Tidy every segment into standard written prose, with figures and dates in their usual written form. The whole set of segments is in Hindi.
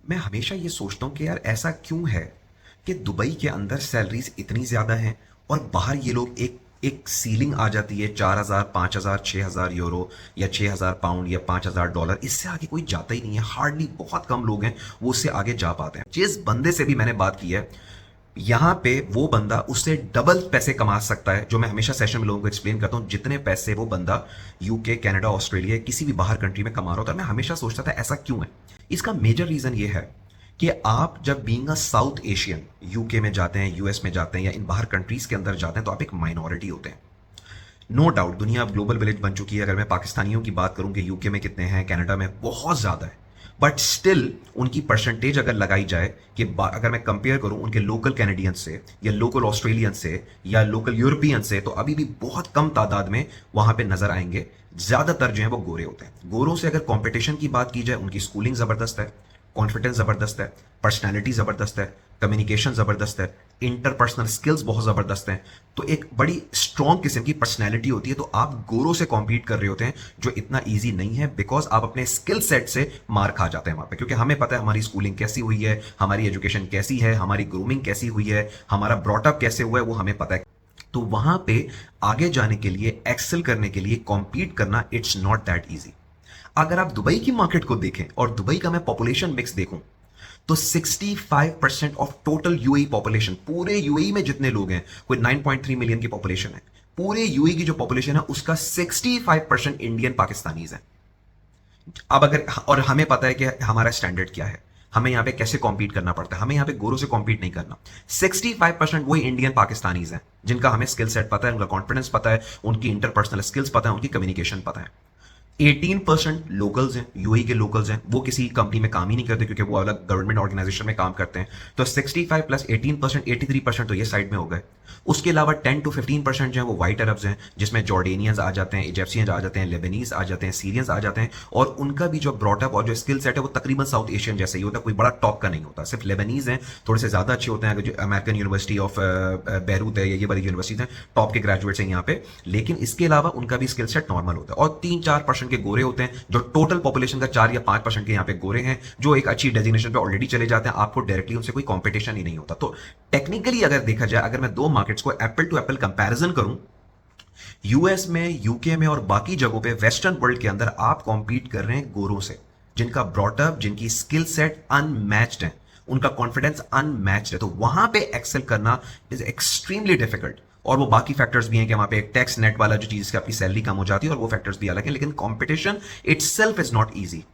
मैं हमेशा ये सोचता हूँ कि यार ऐसा क्यों है कि दुबई के अंदर सैलरीज इतनी ज़्यादा हैं और बाहर ये लोग एक एक सीलिंग आ जाती है 4,000 5,000 6,000 यूरो या 6,000 पाउंड या 5,000 डॉलर। इससे आगे कोई जाता ही नहीं है। हार्डली बहुत कम लोग हैं वो उससे आगे जा पाते हैं। जिस बंदे से भी मैंने बात की है यहाँ पे वो बंदा उससे डबल पैसे कमा सकता है। जो मैं हमेशा सेशन में लोगों को एक्सप्लेन करता हूँ, जितने पैसे वो बंदा यूके कनाडा ऑस्ट्रेलिया किसी भी बाहर कंट्री में कमा रहा होता है। मैं हमेशा सोचता था ऐसा क्यों है। इसका मेजर रीजन ये है कि आप जब being a south Asian UK में जाते हैं, यूएस में जाते हैं या इन बाहर कंट्रीज के अंदर जाते हैं तो आप एक माइनॉरिटी होते हैं। नो डाउट दुनिया अब ग्लोबल विलेज बन चुकी है। अगर मैं पाकिस्तानियों की बात करूं कि यूके में कितने हैं, कनाडा में बहुत ज्यादा है, बट स्टिल उनकी परसेंटेज अगर लगाई जाए कि अगर मैं कंपेयर करूं उनके लोकल कैनेडियन से या लोकल ऑस्ट्रेलियन से या लोकल यूरोपियन से, तो अभी भी बहुत कम तादाद में वहां पे नजर आएंगे। ज्यादातर जो है वो गोरे होते हैं। गोरों से अगर कंपटीशन की बात की जाए, उनकी स्कूलिंग जबरदस्त है, कॉन्फिडेंस जबरदस्त है, पर्सनैलिटी जबरदस्त है, कम्युनिकेशन जबरदस्त है, इंटरपर्सनल स्किल्स बहुत जबरदस्त हैं। तो एक बड़ी स्ट्रॉन्ग किस्म की पर्सनैलिटी होती है। तो आप गोरों से कॉम्पीट कर रहे होते हैं जो इतना ईजी नहीं है, बिकॉज आप अपने स्किल सेट से मार खा जाते हैं वहां पे। क्योंकि हमें पता है हमारी स्कूलिंग कैसी हुई है, हमारी एजुकेशन कैसी है, हमारी ग्रूमिंग कैसी हुई है, हमारा ब्रॉटअप कैसे हुआ है, वो हमें पता है। तो वहां पे आगे जाने के लिए, एक्सेल करने के लिए, कॉम्पीट करना इट्स नॉट दैट ईजी। अगर आप दुबई की मार्केट को देखें और दुबई का मैं पॉपुलेशन मिक्स देखूं तो 65% ऑफ टोटल यूएई पॉपुलेशन, पूरे यूएई में जितने लोग हैं, कोई 9.3 मिलियन की पॉपुलेशन है, पूरे यूएई की जो पॉपुलेशन है उसका 65% इंडियन पाकिस्तानीज है। अब अगर, और हमें पता है कि हमारा स्टैंडर्ड क्या है, हमें यहां पे कैसे कॉम्पीट करना पड़ता है। हमें यहां पे गोरों से कॉम्पीट नहीं करना। 65% वही इंडियन पाकिस्तानीज हैं जिनका हमें स्किल सेट पता है, उनका कॉन्फिडेंस पता है, उनकी इंटरपर्सनल स्किल्स पता है, उनकी कम्युनिकेशन पता है। 18% लोकल्स हैं, यूएई के लोकल्स हैं, वो किसी कंपनी में काम ही नहीं करते क्योंकि वो अलग गवर्नमेंट ऑर्गेनाइजेशन में काम करते हैं। तो 65 प्लस 18%, 83% तो ये साइड में हो गए। उसके अलावा 10 to 15% जो है वो वाइट अरब्स हैं, जिसमें जॉर्डेनियंस आ जाते हैं, इजिप्शियंस आ जाते हैं, लेबनीज आ जाते हैं, सीरियंस आ जाते हैं। और उनका भी जो ब्रॉटअप और जो स्किल सेट है वो तकरीबन साउथ एशियन जैसे ही होता है, कोई बड़ा टॉप का नहीं होता। सिर्फ लेबनीज हैं थोड़े से ज्यादा अच्छे होते हैं। जो अमेरिकन यूनिवर्सिटी ऑफ बैरूत है, ये बड़ी यूनिवर्सिटीज हैं, टॉप के ग्रेजुएट्स हैं यहाँ पे। लेकिन इसके अलावा उनका भी स्किल सेट नॉर्मल होता है। और 3-4% के गोरे होते हैं, जो टोटल पॉपुलेशन का 4 या 5% के यहाँ पे गोरे हैं, जो एक अच्छी डेजिग्नेशन पे ऑलरेडी चले जाते हैं। आपको डायरेक्टली उनसे कोई कंपटीशन ही नहीं होता। तो टेक्निकली अगर देखा जाए, अगर मैं दो मार्केट्स को एप्पल टू एप्पल कंपैरिजन करूं, यूएस में, यूके में और बाकी जगहों पे वेस्टर्न वर्ल्ड के अंदर आप कॉम्पीट कर रहे हैं गोरों से, जिनका ब्रॉटअप, जिनकी स्किल सेट अनमैच्ड है, उनका कॉन्फिडेंस अनमैच्ड है। तो वहां पे एक्सेल करना इज एक्सट्रीमली डिफिकल्ट। और वो बाकी फैक्टर्स भी हैं कि वहां पे एक टैक्स नेट वाला जो चीज की आपकी सैलरी कम हो जाती है, और वो फैक्टर्स भी अलग हैं। लेकिन competition itself is not easy,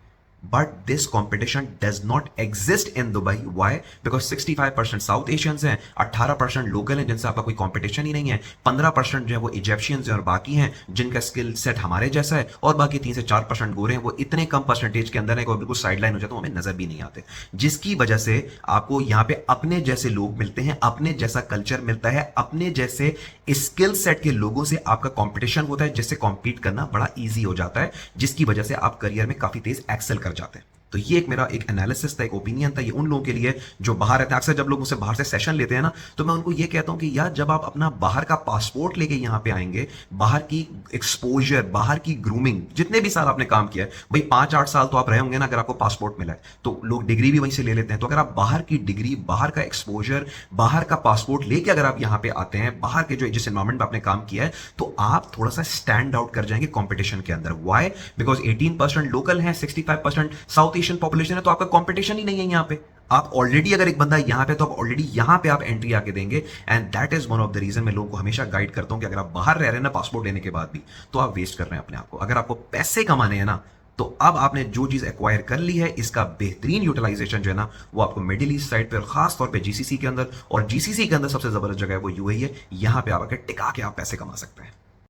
but this competition does not exist in Dubai. Why? Because 65% South Asians हैं, 18% लोकल हैं जिनसे आपका कोई कॉम्पिटिशन ही नहीं है, 15% जो है वो इजिप्शियंस हैं और बाकी हैं जिनका स्किल सेट हमारे जैसा है, और बाकी 3 से 4% गोरे हैं। वो इतने कम परसेंटेज के अंदर है कि बिल्कुल साइडलाइन हो जाते हैं, हमें नजर भी नहीं आते। जिसकी वजह से आपको यहाँ पे अपने जैसे लोग मिलते हैं, अपने जैसा कल्चर मिलता है, अपने जैसे स्किल सेट के लोगों से आपका कॉम्पिटिशन होता है, जिससे कॉम्पीट करना बड़ा ईजी हो जाता है, जिसकी वजह से आप करियर में काफी तेज एक्सेल कर जाते हैं। तो ये एक मेरा एक एनालिसिस था, एक ओपिनियन था। ये उन लोगों के लिए जो बाहर रहते हैं। अक्सर जब लोग मुझसे बाहर से सेशन लेते हैं ना, तो मैं उनको ये कहता हूं कि यार जब आप अपना बाहर का पासपोर्ट लेके यहां पे आएंगे, बाहर की एक्सपोजर, बाहर की ग्रूमिंग, जितने भी साल आपने काम किया है भाई, 5-8 साल तो आप रहे होंगे ना। अगर आपको पासपोर्ट मिला है तो लोग डिग्री भी वहीं से ले लेते हैं। तो अगर आप बाहर की डिग्री, बाहर का एक्सपोजर, बाहर का पासपोर्ट लेके अगर आप यहां पे आते हैं, बाहर के जो जिस एनवायरमेंट में आपने काम किया है, तो आप थोड़ा सा स्टैंड आउट कर जाएंगे कॉम्पिटिशन के अंदर। वाई? बिकॉज 18% लोकल है, 65% साउथ एशियन पॉपुलेशन है, तो आपका कंपटीशन ही नहीं है यहाँ पे। आप ऑलरेडी, अगर एक बंदा यहाँ पे, तो आप ऑलरेडी यहाँ पे आप एंट्री आके देंगे। And that is one of the reason मैं लोगों को हमेशा गाइड करता हूं कि अगर आप बाहर रह रहे हैं ना पासपोर्ट लेने के बाद भी, तो आप वेस्ट कर रहे हैं अपने आप को। अगर आपको पैसे कमाने हैं ना, तो अब आपने जो चीज एक्वायर कर ली है, इसका बेहतरीन यूटिलाइजेशन जो है ना, वो आपको मिडिल ईस्ट साइड पर, खास तौर पे जीसीसी के अंदर, और जीसीसी के अंदर सबसे जबरदस्त जगह है वो यूएई है। यहां पे आप आकर टिका के आप पैसे कमा सकते हैं।